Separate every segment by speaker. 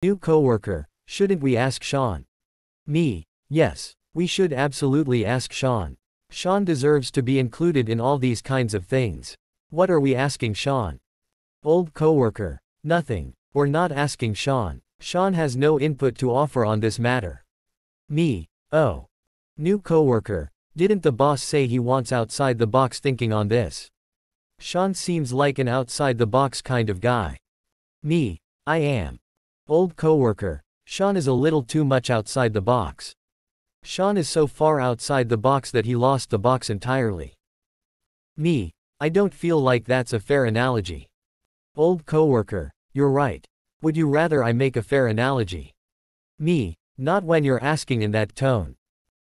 Speaker 1: New coworker, shouldn't we ask Sean? Me. Yes, we should absolutely ask Sean. Sean deserves to be included in all these kinds of things. What are we asking Sean? Old coworker. Nothing. We're not asking Sean. Sean has no input to offer on this matter. Me. Oh. New coworker. Didn't the boss say he wants outside the box thinking on this? Sean seems like an outside the box kind of guy. Me. I am. Old coworker. Sean is a little too much outside the box. Sean is so far outside the box that he lost the box entirely. Me. I don't feel like that's a fair analogy. Old coworker. You're right. Would you rather I make a fair analogy? Me. Not when you're asking in that tone.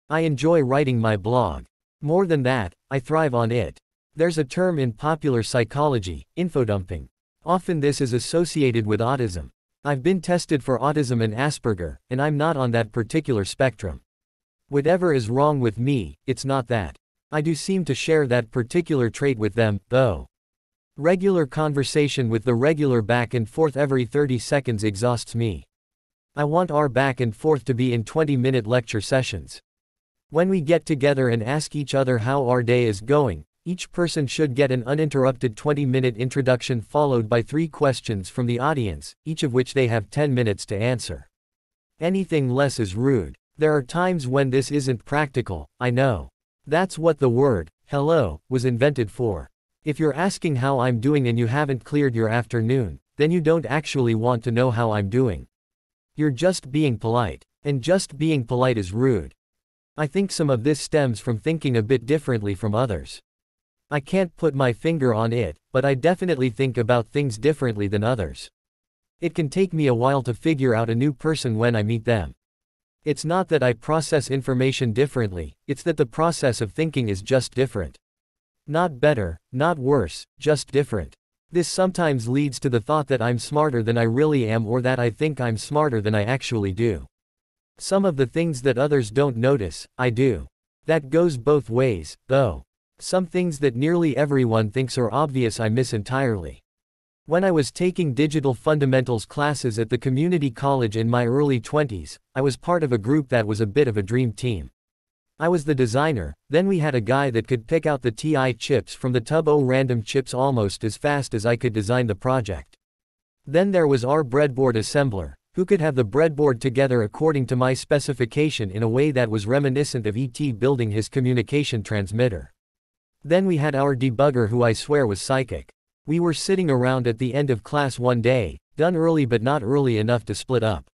Speaker 1: I enjoy writing my blog. More than that, I thrive on it. There's a term in popular psychology, infodumping. Often this is associated with autism. I've been tested for autism and Asperger, and I'm not on that particular spectrum. Whatever is wrong with me, it's not that. I do seem to share that particular trait with them, though. Regular conversation with the regular back and forth every 30 seconds exhausts me. I want our back and forth to be in 20-minute lecture sessions. When we get together and ask each other how our day is going, each person should get an uninterrupted 20-minute introduction followed by 3 questions from the audience, each of which they have 10 minutes to answer. Anything less is rude. There are times when this isn't practical, I know. That's what the word, hello, was invented for. If you're asking how I'm doing and you haven't cleared your afternoon, then you don't actually want to know how I'm doing. You're just being polite. And just being polite is rude. I think some of this stems from thinking a bit differently from others. I can't put my finger on it, but I definitely think about things differently than others. It can take me a while to figure out a new person when I meet them. It's not that I process information differently, it's that the process of thinking is just different. Not better, not worse, just different. This sometimes leads to the thought that I'm smarter than I really am or that I think I'm smarter than I actually do. Some of the things that others don't notice, I do. That goes both ways, though. Some things that nearly everyone thinks are obvious I miss entirely. When I was taking digital fundamentals classes at the community college in my early 20s, I was part of a group that was a bit of a dream team. I was the designer, then we had a guy that could pick out the TI chips from the tub o' random chips almost as fast as I could design the project. Then there was our breadboard assembler, who could have the breadboard together according to my specification in a way that was reminiscent of ET building his communication transmitter. Then we had our debugger who I swear was psychic. We were sitting around at the end of class one day, done early but not early enough to split up.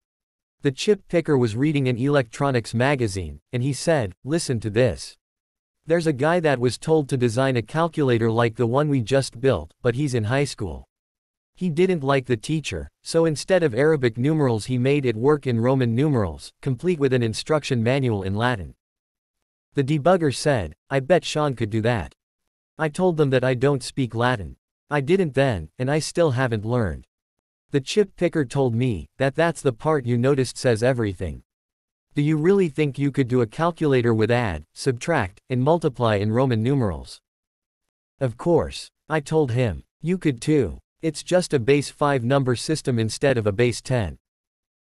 Speaker 1: The chip picker was reading an electronics magazine, and he said, "Listen to this. There's a guy that was told to design a calculator like the one we just built, but he's in high school. He didn't like the teacher, so instead of Arabic numerals he made it work in Roman numerals, complete with an instruction manual in Latin." The debugger said, "I bet Sean could do that." I told them that I don't speak Latin. I didn't then, and I still haven't learned. The chip picker told me that that's the part you noticed says everything. Do you really think you could do a calculator with add, subtract, and multiply in Roman numerals? Of course. I told him. You could too. It's just a base 5 number system instead of a base 10.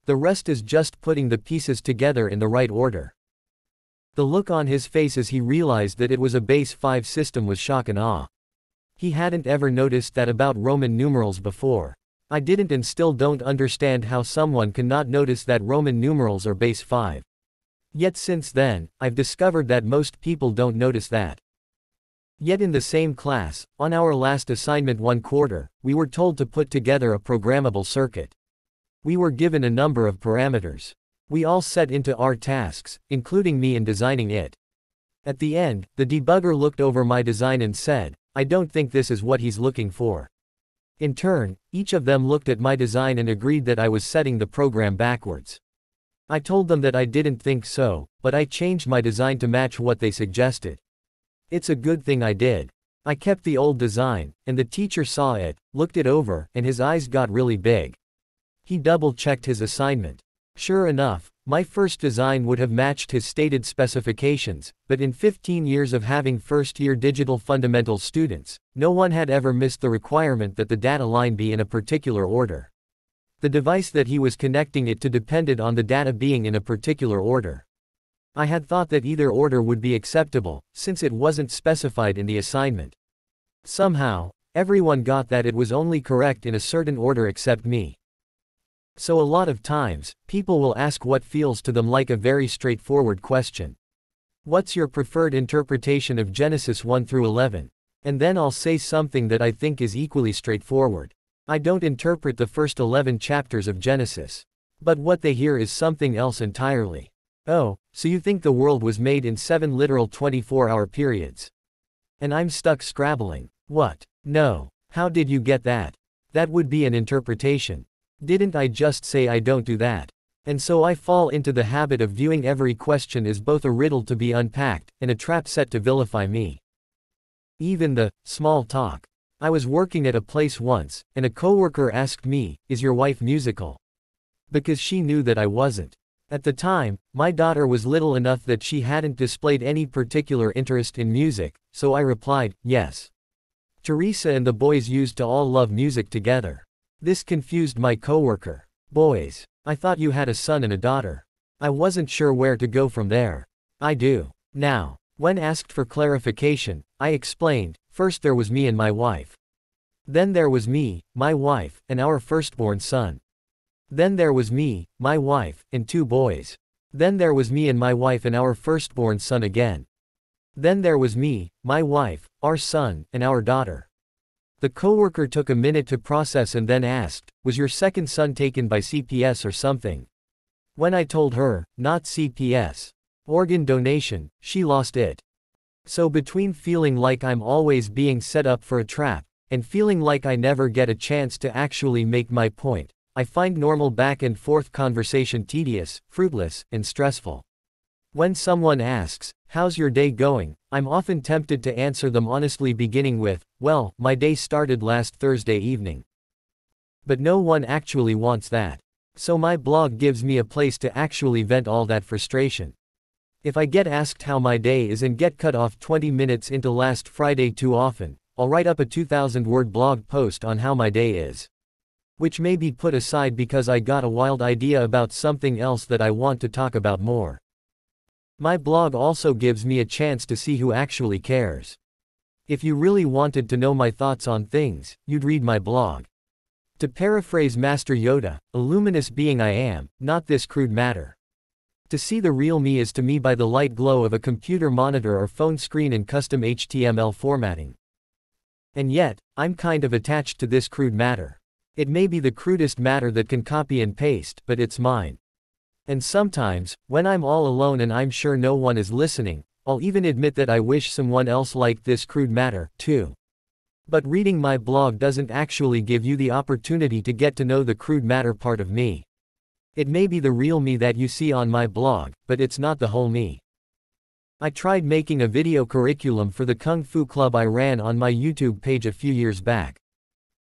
Speaker 1: The rest is just putting the pieces together in the right order. The look on his face as he realized that it was a base 5 system was shock and awe. He hadn't ever noticed that about Roman numerals before. I didn't and still don't understand how someone can not notice that Roman numerals are base 5. Yet since then, I've discovered that most people don't notice that. Yet in the same class, on our last assignment one quarter, we were told to put together a programmable circuit. We were given a number of parameters. We all set into our tasks, including me in designing it. At the end, the debugger looked over my design and said, "I don't think this is what he's looking for." In turn, each of them looked at my design and agreed that I was setting the program backwards. I told them that I didn't think so, but I changed my design to match what they suggested. It's a good thing I did. I kept the old design, and the teacher saw it, looked it over, and his eyes got really big. He double-checked his assignment. Sure enough, my first design would have matched his stated specifications, but in 15 years of having first-year digital fundamentals students, no one had ever missed the requirement that the data line be in a particular order. The device that he was connecting it to depended on the data being in a particular order. I had thought that either order would be acceptable, since it wasn't specified in the assignment. Somehow, everyone got that it was only correct in a certain order except me. So a lot of times, people will ask what feels to them like a very straightforward question. What's your preferred interpretation of Genesis 1 through 11? And then I'll say something that I think is equally straightforward. I don't interpret the first 11 chapters of Genesis. But what they hear is something else entirely. Oh, so you think the world was made in 7 literal 24-hour periods? And I'm stuck scrabbling. What? No. How did you get that? That would be an interpretation. Didn't I just say I don't do that? And so I fall into the habit of viewing every question as both a riddle to be unpacked, and a trap set to vilify me. Even the small talk. I was working at a place once, and a coworker asked me, "Is your wife musical?" Because she knew that I wasn't. At the time, my daughter was little enough that she hadn't displayed any particular interest in music, so I replied, "Yes." Teresa and the boys used to all love music together. This confused my coworker. Boys. I thought you had a son and a daughter. I wasn't sure where to go from there. I do. Now, when asked for clarification, I explained, first there was me and my wife. Then there was me, my wife, and our firstborn son. Then there was me, my wife, and 2 boys. Then there was me and my wife and our firstborn son again. Then there was me, my wife, our son, and our daughter. The coworker took a minute to process and then asked, "Was your second son taken by CPS or something?" When I told her, "Not CPS. Organ donation," she lost it. So between feeling like I'm always being set up for a trap, and feeling like I never get a chance to actually make my point, I find normal back and forth conversation tedious, fruitless, and stressful. When someone asks, "How's your day going?" I'm often tempted to answer them honestly, beginning with, "Well, my day started last Thursday evening." But no one actually wants that. So my blog gives me a place to actually vent all that frustration. If I get asked how my day is and get cut off 20 minutes into last Friday too often, I'll write up a 2,000-word blog post on how my day is. Which may be put aside because I got a wild idea about something else that I want to talk about more. My blog also gives me a chance to see who actually cares. If you really wanted to know my thoughts on things, you'd read my blog. To paraphrase Master Yoda, a luminous being I am, not this crude matter. To see the real me is to me by the light glow of a computer monitor or phone screen in custom HTML formatting. And yet, I'm kind of attached to this crude matter. It may be the crudest matter that can copy and paste, but it's mine. And sometimes, when I'm all alone and I'm sure no one is listening, I'll even admit that I wish someone else liked this crude matter, too. But reading my blog doesn't actually give you the opportunity to get to know the crude matter part of me. It may be the real me that you see on my blog, but it's not the whole me. I tried making a video curriculum for the Kung Fu Club I ran on my YouTube page a few years back.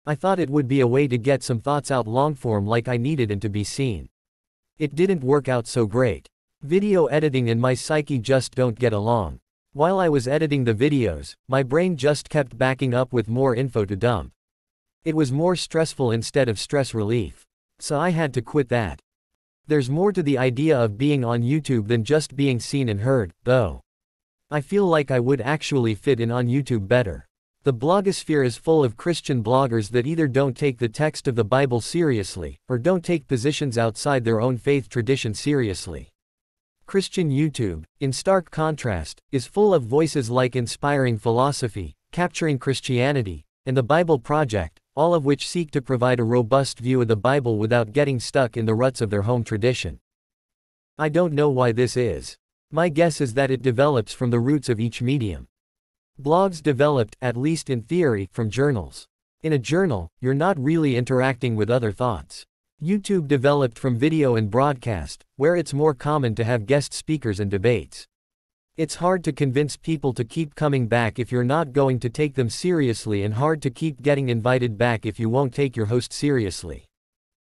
Speaker 1: I thought it would be a way to get some thoughts out long-form like I needed and to be seen. It didn't work out so great. Video editing and my psyche just don't get along. While I was editing the videos, my brain just kept backing up with more info to dump. It was more stressful instead of stress relief. So I had to quit that. There's more to the idea of being on YouTube than just being seen and heard, though. I feel like I would actually fit in on YouTube better. The blogosphere is full of Christian bloggers that either don't take the text of the Bible seriously, or don't take positions outside their own faith tradition seriously. Christian YouTube, in stark contrast, is full of voices like Inspiring Philosophy, Capturing Christianity, and The Bible Project, all of which seek to provide a robust view of the Bible without getting stuck in the ruts of their home tradition. I don't know why this is. My guess is that it develops from the roots of each medium. Blogs developed, at least in theory, from journals. In a journal, you're not really interacting with other thoughts. YouTube developed from video and broadcast, where it's more common to have guest speakers and debates. It's hard to convince people to keep coming back if you're not going to take them seriously, and hard to keep getting invited back if you won't take your host seriously.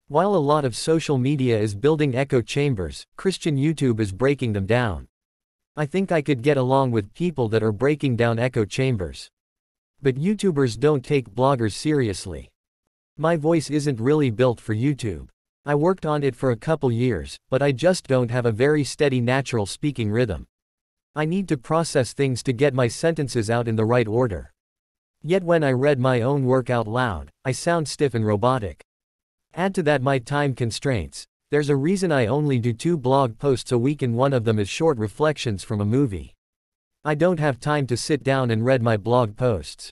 Speaker 1: While a lot of social media is building echo chambers, Christian YouTube is breaking them down. I think I could get along with people that are breaking down echo chambers. But YouTubers don't take bloggers seriously. My voice isn't really built for YouTube. I worked on it for a couple years, but I just don't have a very steady natural speaking rhythm. I need to process things to get my sentences out in the right order. Yet when I read my own work out loud, I sound stiff and robotic. Add to that my time constraints. There's a reason I only do 2 blog posts a week, and one of them is short reflections from a movie. I don't have time to sit down and read my blog posts.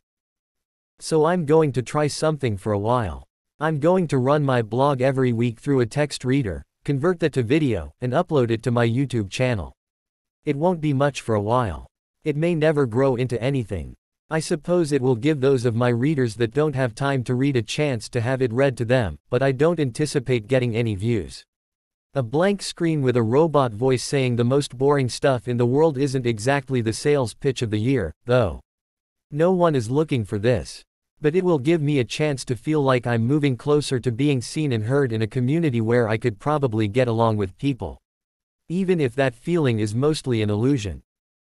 Speaker 1: So I'm going to try something for a while. I'm going to run my blog every week through a text reader, convert that to video, and upload it to my YouTube channel. It won't be much for a while. It may never grow into anything. I suppose it will give those of my readers that don't have time to read a chance to have it read to them, but I don't anticipate getting any views. A blank screen with a robot voice saying the most boring stuff in the world isn't exactly the sales pitch of the year, though. No one is looking for this. But it will give me a chance to feel like I'm moving closer to being seen and heard in a community where I could probably get along with people. Even if that feeling is mostly an illusion.